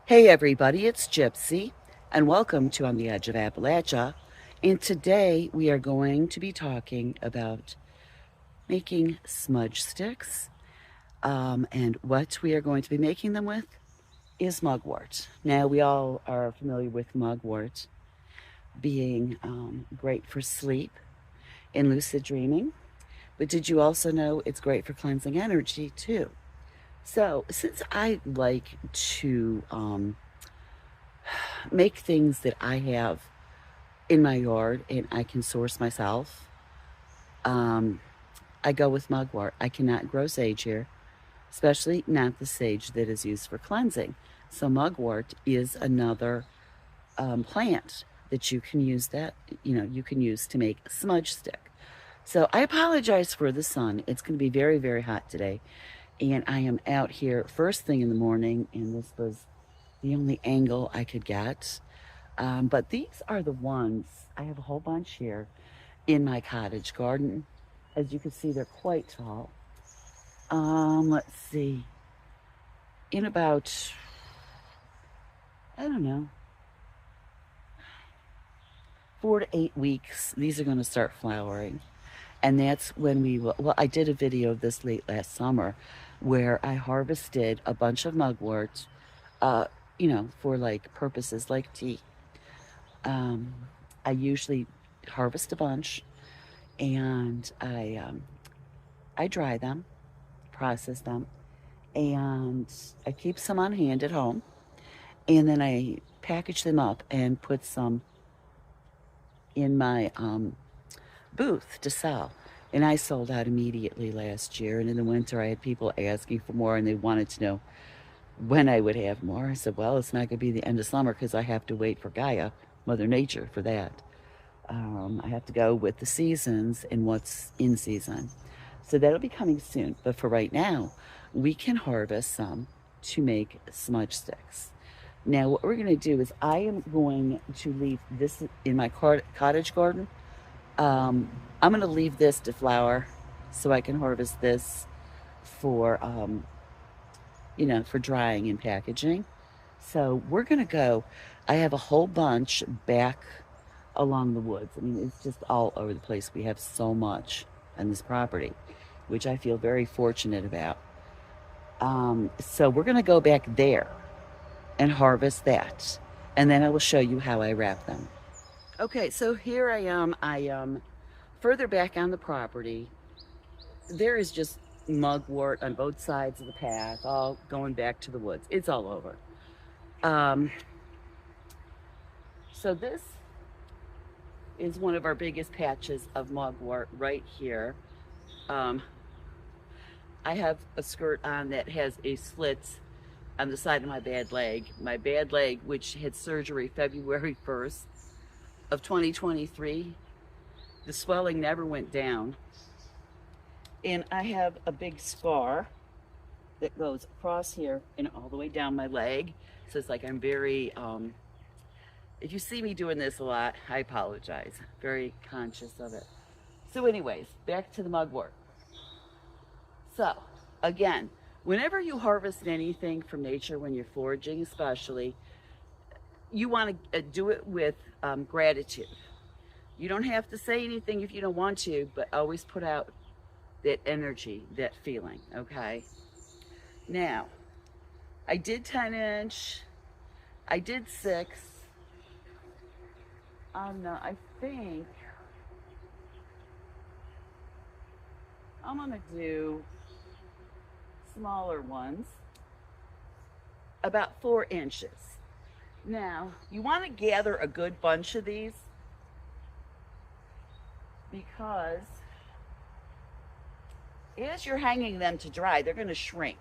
Hey everybody, it's Gypsy, and welcome to On the Edge of Appalachia. And today we are going to be talking about making smudge sticks. And what we are going to be making them with is mugwort. Now, we all are familiar with mugwort being great for sleep and lucid dreaming. But did you also know it's great for cleansing energy too? So, since I like to make things that I have in my yard and I can source myself, um, I go with mugwort. I cannot grow sage here, especially not the sage that is used for cleansing. So mugwort is another plant that you can use to make a smudge stick. So I apologize for the sun. It's going to be very, very hot today. And I am out here first thing in the morning, and this was the only angle I could get. But these are the ones, I have a whole bunch here in my cottage garden. As you can see, they're quite tall. Let's see. In about, I don't know, 4 to 8 weeks, these are going to start flowering. And that's when we will, well, I did a video of this late last summer where I harvested a bunch of mugwort, uh, for like purposes like tea. Um, I usually harvest a bunch and I dry them, process them, and I keep some on hand at home. And then I package them up and put some in my booth to sell. And I sold out immediately last year. And in the winter, I had people asking for more and they wanted to know when I would have more. I said, well, it's not going to be the end of summer because I have to wait for Gaia, Mother Nature, for that. I have to go with the seasons and what's in season. So that'll be coming soon. But for right now, we can harvest some to make smudge sticks. Now, what we're going to do is I am going to leave this in my cottage garden. I'm going to leave this to flower so I can harvest this for, for drying and packaging. So we're going to go. I have a whole bunch back along the woods. I mean, it's just all over the place. We have so much on this property, which I feel very fortunate about. So we're going to go back there and harvest that. And then I will show you how I wrap them. Okay, so here I am. I am further back on the property. There is just mugwort on both sides of the path, all going back to the woods. It's all over. So this is one of our biggest patches of mugwort right here. I have a skirt on that has a slit on the side of my bad leg. My bad leg, which had surgery February 1st of 2023, the swelling never went down. And I have a big scar that goes across here and all the way down my leg. So it's like I'm very, if you see me doing this a lot, I apologize. Very conscious of it. So anyways, back to the mugwort. So again, whenever you harvest anything from nature, when you're foraging especially, you want to do it with gratitude. You don't have to say anything if you don't want to, but always put out that energy, that feeling, okay? Now, I did 10-inch, I did 6. I think I'm gonna do smaller ones, about 4 inches. Now, you want to gather a good bunch of these because as you're hanging them to dry, they're going to shrink.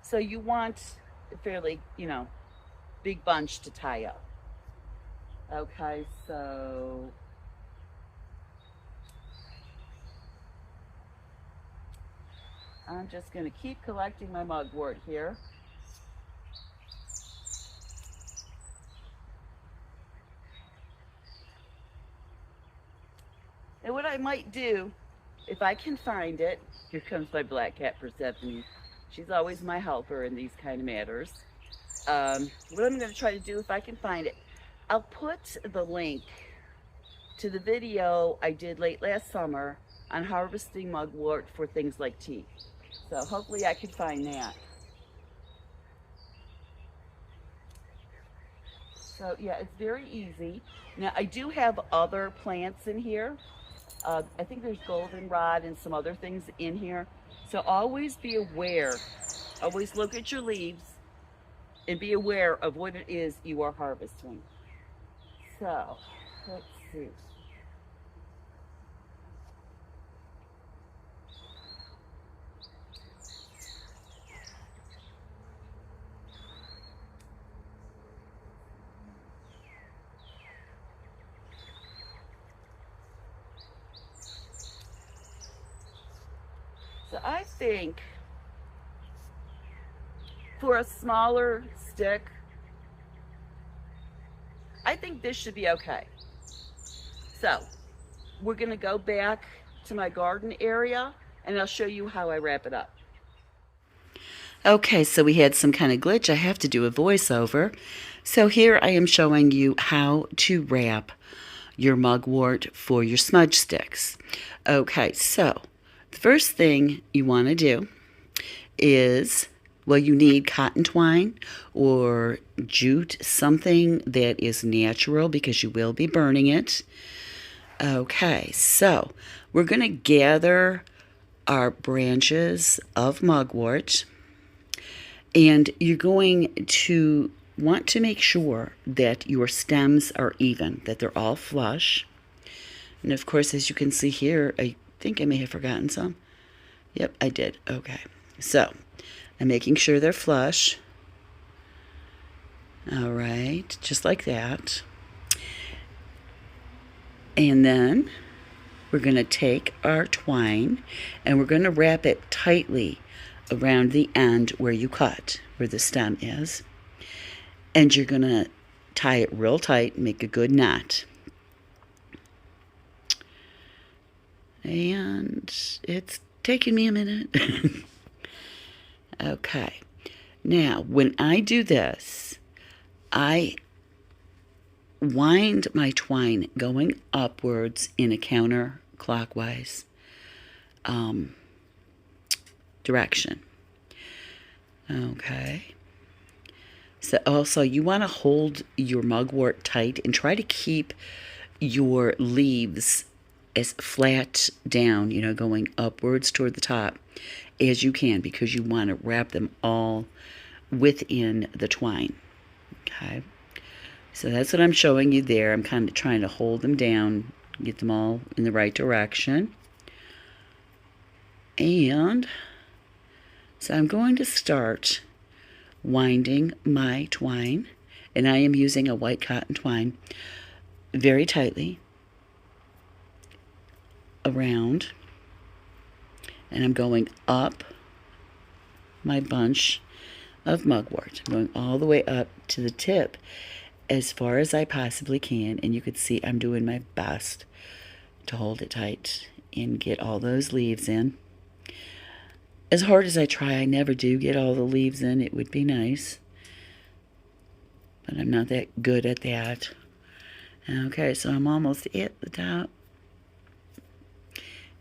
So you want a fairly, big bunch to tie up. Okay, so I'm just going to keep collecting my mugwort here. And what I might do, if I can find it, here comes my black cat Persephone. She's always my helper in these kind of matters. What I'm going to try to do, if I can find it, I'll put the link to the video I did late last summer on harvesting mugwort for things like tea. So hopefully I can find that. So yeah, it's very easy. Now I do have other plants in here. I think there's goldenrod and some other things in here. So always be aware. Always look at your leaves and be aware of what it is you are harvesting. So let's see. So I think for a smaller stick, I think this should be okay. So we're gonna go back to my garden area and I'll show you how I wrap it up. Okay, so we had some kind of glitch. I have to do a voiceover. So here I am showing you how to wrap your mugwort for your smudge sticks. Okay, so the first thing you want to do is, well, you need cotton twine or jute, something that is natural because you will be burning it. Okay, so we're going to gather our branches of mugwort, and you're going to want to make sure that your stems are even, that they're all flush. And of course, as you can see here, I think I may have forgotten some. Yep, I did. Okay, so I'm making sure they're flush. All right, just like that. And then we're going to take our twine and we're going to wrap it tightly around the end where you cut, where the stem is. And you're going to tie it real tight and make a good knot. And it's taking me a minute. Okay. Now, when I do this, I wind my twine going upwards in a counterclockwise direction. Okay. So also you want to hold your mugwort tight and try to keep your leaves as flat down, going upwards toward the top as you can, because you want to wrap them all within the twine. Okay. So that's what I'm showing you there. I'm kind of trying to hold them down, get them all in the right direction. And so I'm going to start winding my twine, and I am using a white cotton twine, very tightly around, and I'm going up my bunch of mugwort. I'm going all the way up to the tip as far as I possibly can, and you can see I'm doing my best to hold it tight and get all those leaves in. As hard as I try, I never do get all the leaves in. It would be nice, but I'm not that good at that. Okay, so I'm almost at the top,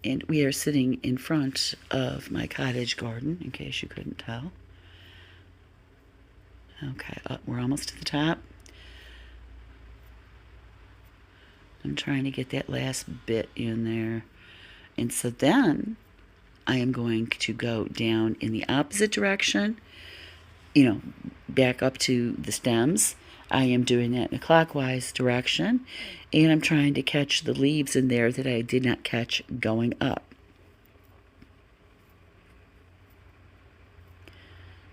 and we are sitting in front of my cottage garden, in case you couldn't tell. Okay, we're almost to the top. I'm trying to get that last bit in there. And so then I am going to go down in the opposite direction, back up to the stems. I am doing that in a clockwise direction, and I'm trying to catch the leaves in there that I did not catch going up.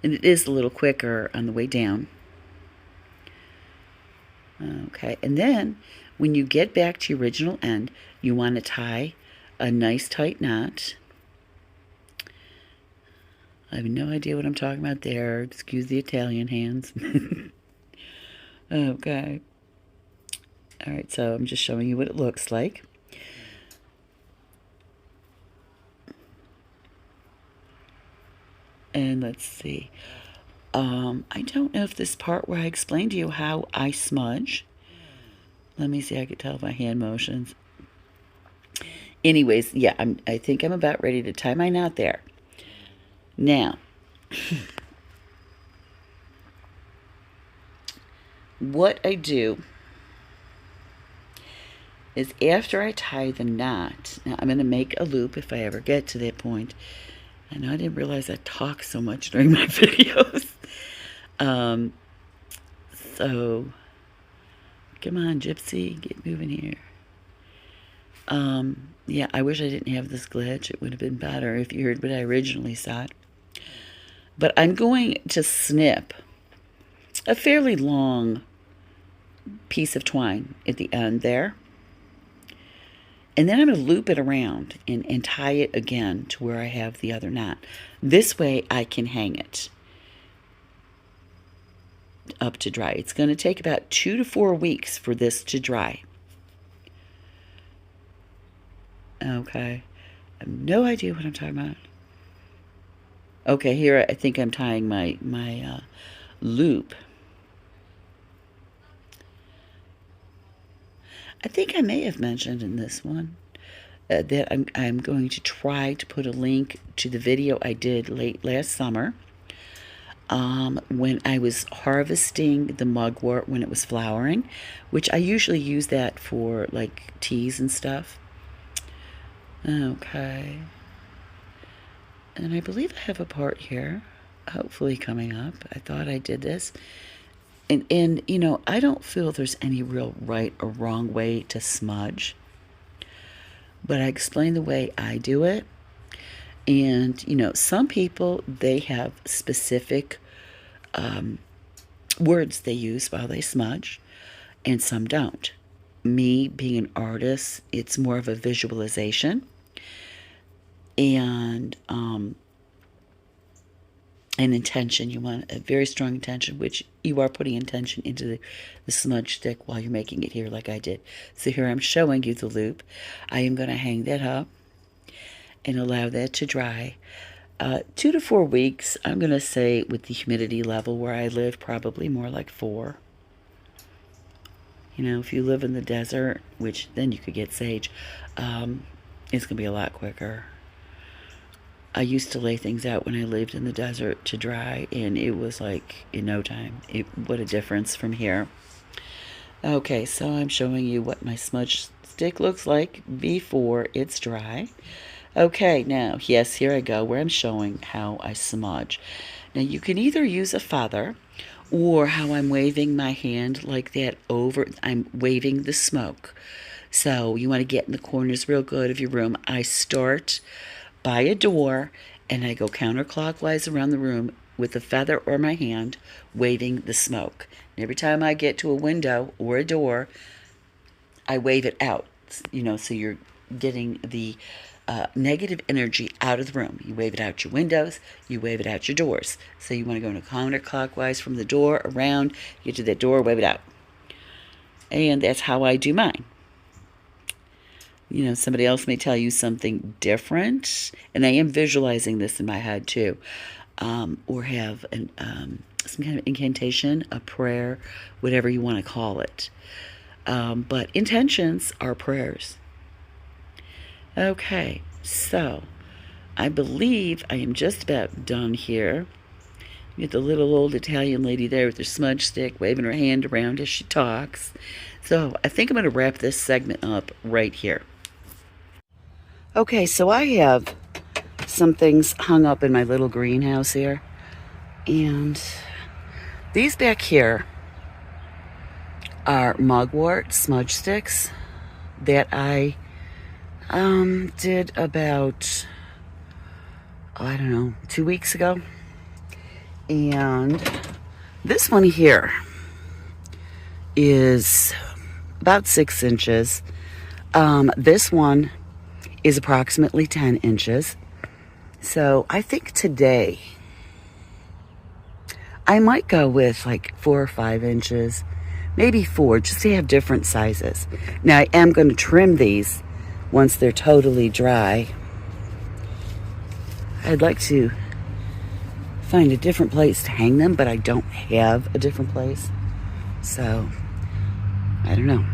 And it is a little quicker on the way down. Okay, and then when you get back to your original end, you want to tie a nice tight knot. I have no idea what I'm talking about there. Excuse the Italian hands. Okay. All right, so I'm just showing you what it looks like. And let's see. I don't know if this part where I explained to you how I smudge. Let me see, I could tell by hand motions. Anyways, yeah, I think I'm about ready to tie my knot there. Now, what I do is after I tie the knot, now I'm going to make a loop if I ever get to that point. I know I didn't realize I talk so much during my videos. So, come on, Gypsy, get moving here. Yeah, I wish I didn't have this glitch. It would have been better if you heard what I originally thought. But I'm going to snip a fairly long piece of twine at the end there. And then I'm going to loop it around and tie it again to where I have the other knot. This way I can hang it up to dry. It's going to take about 2 to 4 weeks for this to dry. Okay. I have no idea what I'm talking about. Okay, here I think I'm tying my loop. I think I may have mentioned in this one that I'm going to try to put a link to the video I did late last summer when I was harvesting the mugwort when it was flowering, which I usually use that for like teas and stuff. Okay. And I believe I have a part here, hopefully coming up. I thought I did this. And you know, I don't feel there's any real right or wrong way to smudge. But I explain the way I do it. And, you know, some people, they have specific words they use while they smudge, and some don't. Me, being an artist, it's more of a visualization. And an intention. You want a very strong intention, which you are putting intention into the smudge stick while you're making it here like I did. So here I'm showing you the loop. I am going to hang that up and allow that to dry. 2 to 4 weeks, I'm going to say with the humidity level where I live, probably more like 4. You know, if you live in the desert, which then you could get sage, it's going to be a lot quicker. I used to lay things out when I lived in the desert to dry, and it was like in no time. What a difference from here. Okay, so I'm showing you what my smudge stick looks like before it's dry. Okay, now, yes, here I go, where I'm showing how I smudge. Now, you can either use a feather, or how I'm waving my hand like that over, I'm waving the smoke. So you want to get in the corners real good of your room. I start by a door, and I go counterclockwise around the room with a feather or my hand, waving the smoke. And every time I get to a window or a door, I wave it out, you know, so you're getting the negative energy out of the room. You wave it out your windows, you wave it out your doors. So you want to go in a counterclockwise from the door, around, get to that door, wave it out. And that's how I do mine. You know, somebody else may tell you something different, and I am visualizing this in my head too, or have some kind of incantation, a prayer, whatever you want to call it. But intentions are prayers. Okay, so I believe I am just about done here. You get the little old Italian lady there with her smudge stick waving her hand around as she talks. So I think I'm going to wrap this segment up right here. Okay, so I have some things hung up in my little greenhouse here. And these back here are mugwort smudge sticks that I did about, I don't know, 2 weeks ago. And this one here is about 6 inches. This one is approximately 10 inches. So I think today I might go with like 4 or 5 inches, maybe 4, just to have different sizes. Now I am going to trim these once they're totally dry. I'd like to find a different place to hang them, but I don't have a different place. So, I don't know.